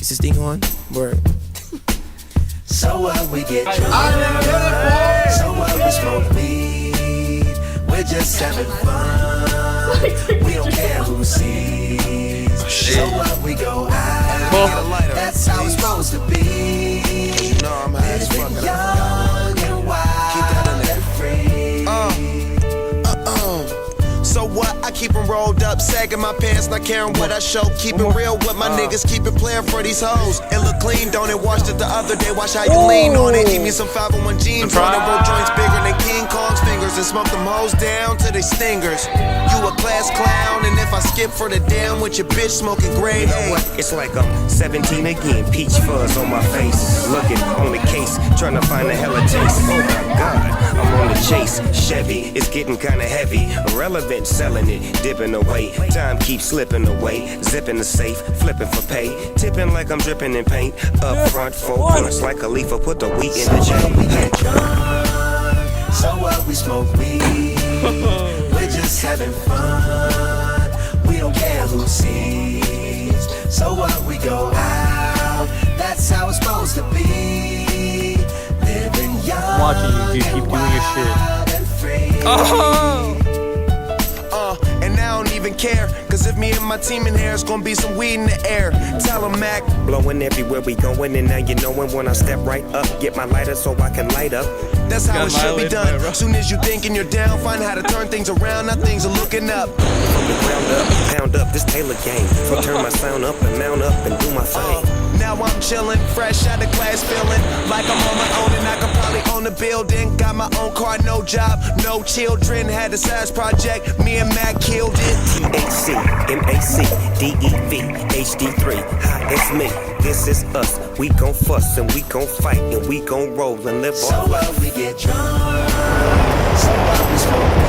Is this thing on? Word. So what, we get drunk. So what, we smoke weed. We're just having fun. We don't care who sees. So what, we go out. That's how it's supposed to be. Living young and wild and free. So what? I keep them rolled up, sagging my pants, not caring what I show. Keep it real with my niggas, keep it playing for these hoes. It look clean, don't it? Washed it the other day, watch how you lean on it. Keep me some 501 jeans on it, roll joints bigger than King Kong's fingers, and smoke them hoes down to they stingers. You a class clown, and if I skip for the damn with your bitch smoking grade A. It's like I'm 17 again, peach fuzz on my face. Looking on the case, trying to find a hella taste. Oh my God, I'm on the chase. Chevy, it's getting kinda heavy. Irrelevant, selling it, dipping away. Time keeps slipping away. Zipping the safe, flipping for pay. Tipping like I'm dripping in paint. Up front, 4 points like a leaf. Put the wheat in the chain. We get drunk. So what, we smoke weed. We're just having fun. We don't care who sees. So what, we go out. That's how it's supposed to be. Living young. Watching you, dude. Keep doing your shit. And free. And I don't even care, cause if me and my team in here, it's gonna be some weed in the air. Tell 'em, Mac. Blowing everywhere we going, and now you knowin' when I step right up. Get my lighter so I can light up. That's how it should be done. Soon as you thinking you're down, find how to turn things around. Now things are looking up. From the ground up, pound up this Taylor game. So turn my sound up and mount up and do my thing. Now I'm chillin', fresh out of class, feeling like I'm on my own and I could probably own a building. Got my own car, no job, no children. Had a size project, me and Mac killed it. THC, MAC, DEV, HD3, hi, it's me. This is us. We gon' fuss and we gon' fight and we gon' roll and live So our life. what, we get drunk. So what, we smoke